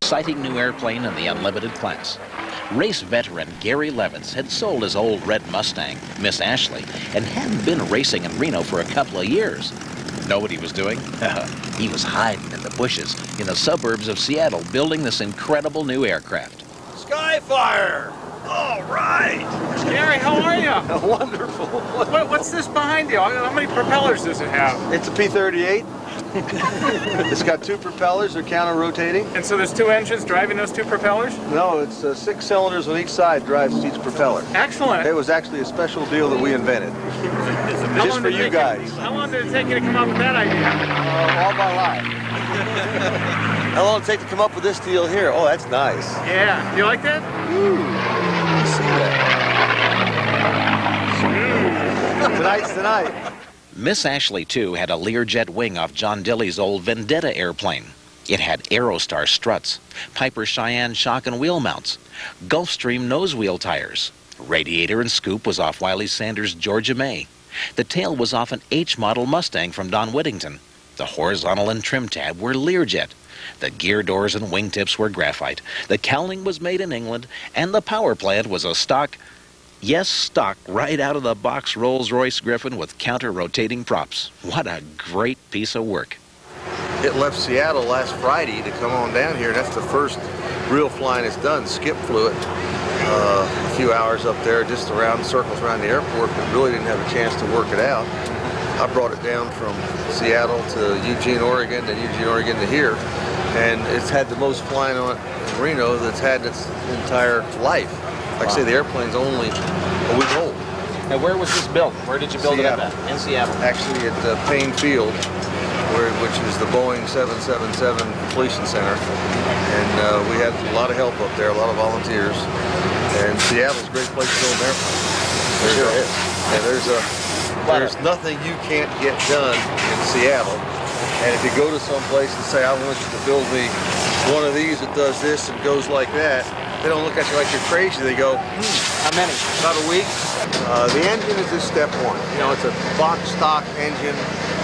exciting new airplane in the unlimited class. Race veteran Gary Levitz had sold his old red Mustang, Miss Ashley, and hadn't been racing in Reno for a couple of years. Know what he was doing? He was hiding in the bushes in the suburbs of Seattle building this incredible new aircraft. Skyfire! All right! Gary, how are you? Wonderful. What's this behind you? How many propellers does it have? It's a P-38. It's got 2 propellers. They're counter-rotating. And so there's 2 engines driving those 2 propellers? No, it's 6 cylinders on each side drives each propeller. Excellent. It was actually a special deal that we invented. Just for you guys. How long did it take you to come up with that idea? All my life. How long did it take to come up with this deal here? Oh, that's nice. Yeah. You like that? Ooh. Let me see that. Tonight's tonight. Miss Ashley, too, had a Learjet wing off John Dilley's old Vendetta airplane. It had Aerostar struts, Piper Cheyenne shock and wheel mounts, Gulfstream nose wheel tires. Radiator and scoop was off Wiley Sanders' Georgia May. The tail was off an H-model Mustang from Don Whittington. The horizontal and trim tab were Learjet. The gear doors and wingtips were graphite. The cowling was made in England, and the power plant was a stock, yes, stock, right out of the box Rolls-Royce Griffin with counter-rotating props. What a great piece of work. It left Seattle last Friday to come on down here. That's the first real flying it's done. Skip flew it a few hours up there, just around circles around the airport, but really didn't have a chance to work it out. I brought it down from Seattle to Eugene, Oregon, and Eugene, Oregon to here. And it's had the most flying on it in Reno that's had its entire life. Like I say, the airplane's only a week old. Now, where was this built? Where did you build Seattle. it at? In Seattle. Actually at Payne Field, which is the Boeing 777 completion center. And we had a lot of help up there, a lot of volunteers. And Seattle's a great place to build an airplane. Sure is. And there's nothing you can't get done in Seattle. And if you go to some place and say, I want you to build me one of these that does this and goes like that, they don't look at you like you're crazy. They go, How many? about a week. The engine is just step one. You know, it's a box stock engine,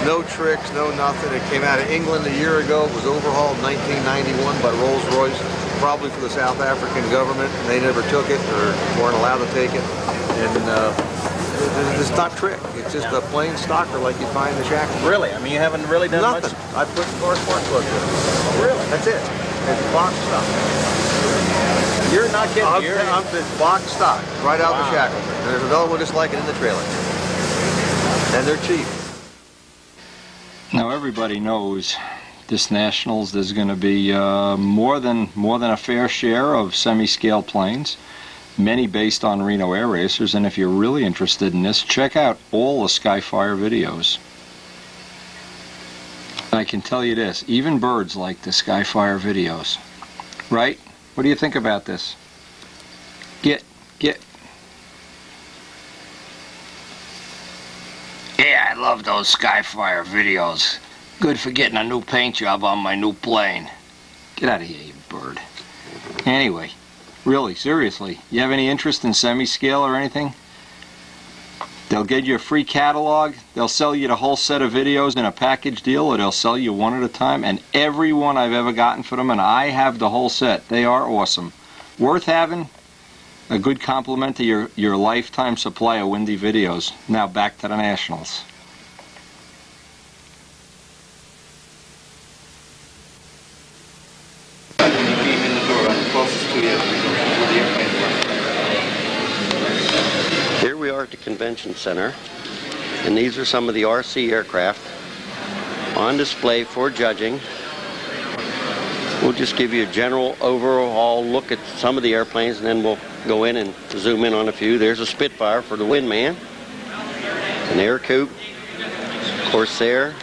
no tricks, no nothing. It came out of England a year ago. It was overhauled in 1991 by Rolls-Royce, probably for the South African government. They never took it or weren't allowed to take it. And it's not trick. It's just a plain stocker like you find in the shack. Really? I mean, you haven't really done Nothing. much? I put car spark plugs in it. Really? That's it. It's box stock. You're not kidding. I'm box stock, right out the shackle. And there's another one just like it in the trailer. And they're cheap. Now everybody knows this Nationals there's going to be more than a fair share of semi-scale planes, many based on Reno Air Racers, and if you're really interested in this, check out all the Skyfire videos. I can tell you this, even birds like the Skyfire videos. Right? What do you think about this? Get. Yeah, I love those Skyfire videos. Good for getting a new paint job on my new plane. Get out of here, you bird. Anyway, really, seriously, you have any interest in semi-scale or anything? They'll get you a free catalog, they'll sell you the whole set of videos in a package deal, or they'll sell you one at a time, and every one I've ever gotten for them, and I have the whole set. They are awesome. Worth having, a good compliment to your lifetime supply of windy videos. Now back to the Nationals. Here we are at the convention center, and these are some of the RC aircraft on display for judging. We'll just give you a general overall look at some of the airplanes, and then we'll go in and zoom in on a few. There's a Spitfire for the Windman, an Air Coupe, Corsair,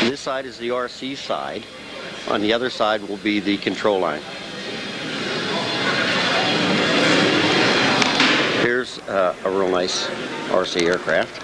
this side is the RC side. On the other side will be the control line. Here's a real nice RC aircraft.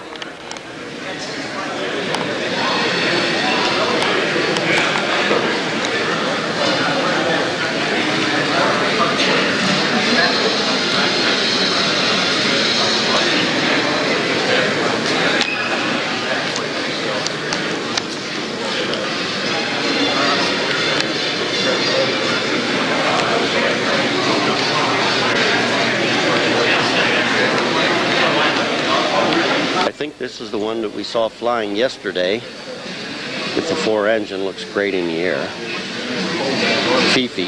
this is the one that we saw flying yesterday with the 4 engine. Looks great in the air. Fifi.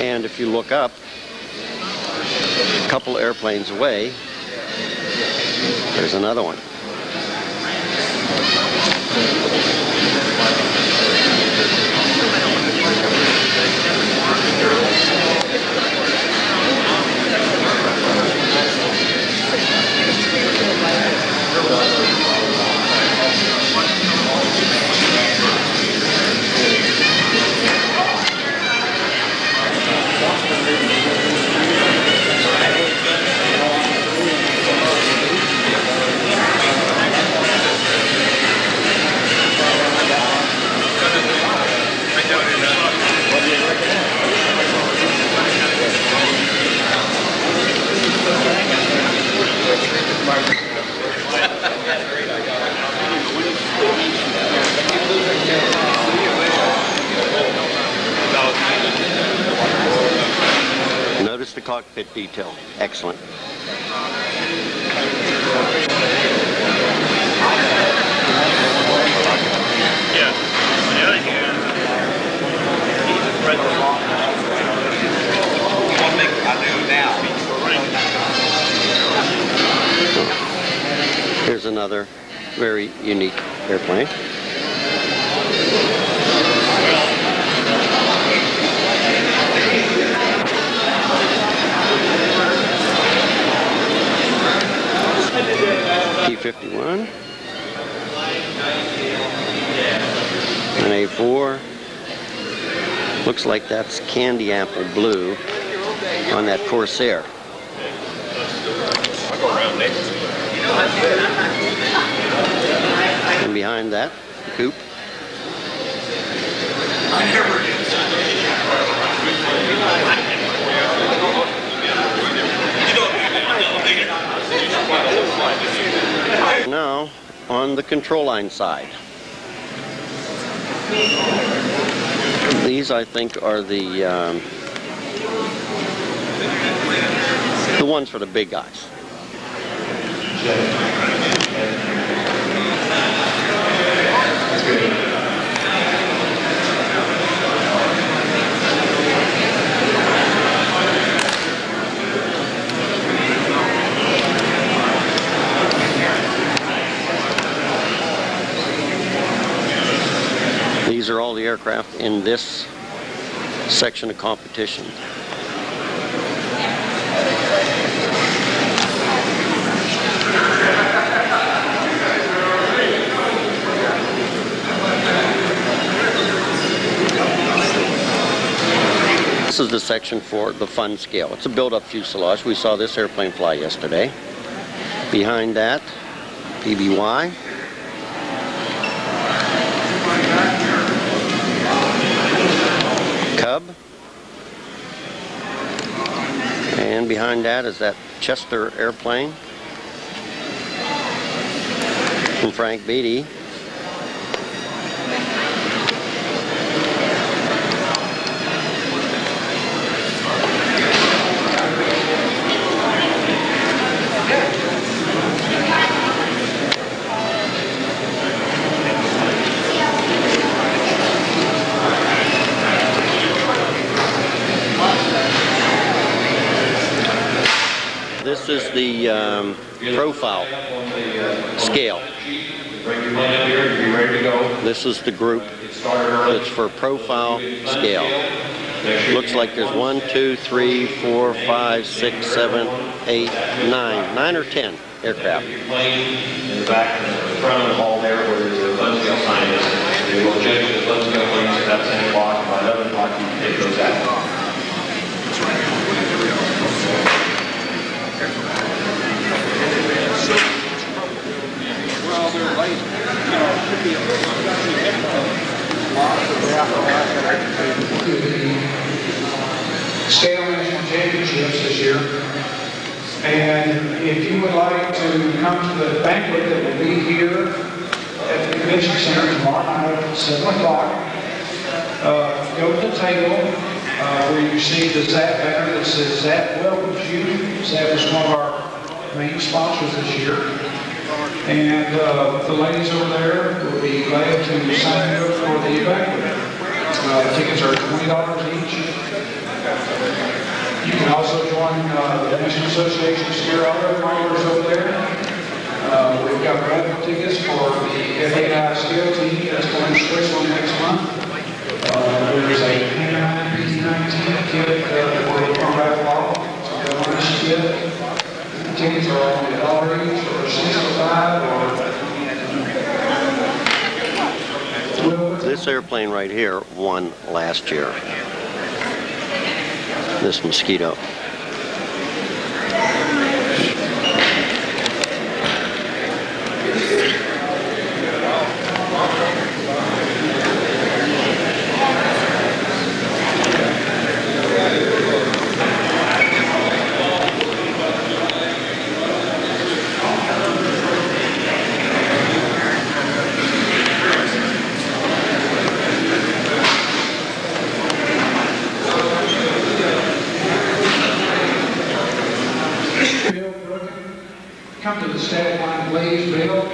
And if you look up, a couple airplanes away, there's another one. Notice the cockpit detail. Excellent. Here's another very unique airplane. T-51, an A4. Looks like that's candy apple blue on that Corsair. And behind that, the coupe. Now, on the control line side. These, I think, are the ones for the big guys. These are all the aircraft in this section of competition. This is the section for the fun scale. It's a build-up fuselage. We saw this airplane fly yesterday. Behind that, PBY. Cub. And behind that is that Chester airplane from Frank Beatty. This is the profile scale. This is the group that's for profile scale. Looks like there's 1, 2, 3, 4, 5, 6, 7, 8, 9 or 10 aircraft. In the back, in the front of the hall there, where the fun scale sign is, they will judge the fun scale planes at about 10 o'clock. By 11 o'clock, you can take those out. Scale National Championships this year, and if you would like to come to the banquet that will be here at the Convention Center tomorrow night at 7 o'clock, go to the table where you see the ZAP banner that says ZAP welcomes you. ZAP is one of our main sponsors this year. And the ladies over there will be glad to sign you up for the banquet. Tickets are $20 each. You can also join the National Association of Ski Operators over there. We've got raffle tickets for the FAI skill team that's going to Switzerland next month. There's a K9 PT19 kit that we're going to raffle off. So the orange kit. The tickets are only $1 each or $65 or This airplane right here won last year. This Mosquito. Come to the static line, please, Bill.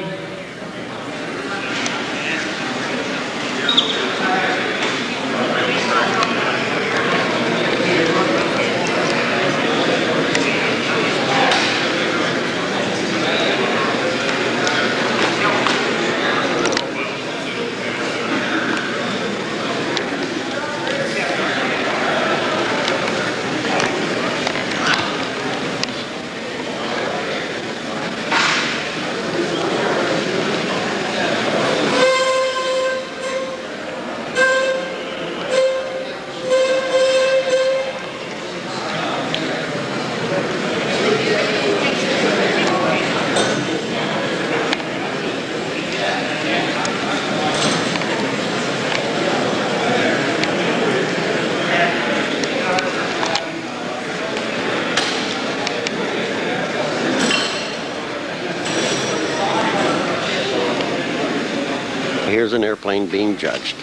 Here's an airplane being judged,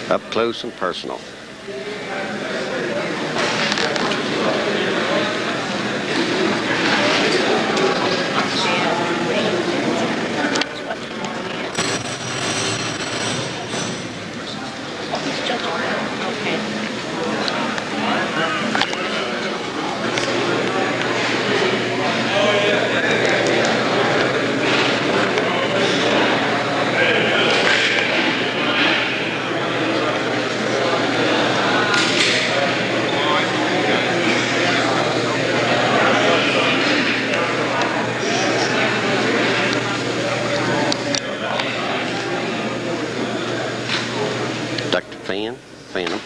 up close and personal. Phantom.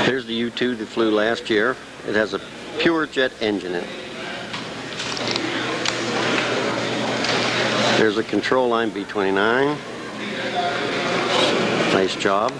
Here's the U-2 that flew last year. It has a pure jet engine in it. There's a control line B-29. Nice job.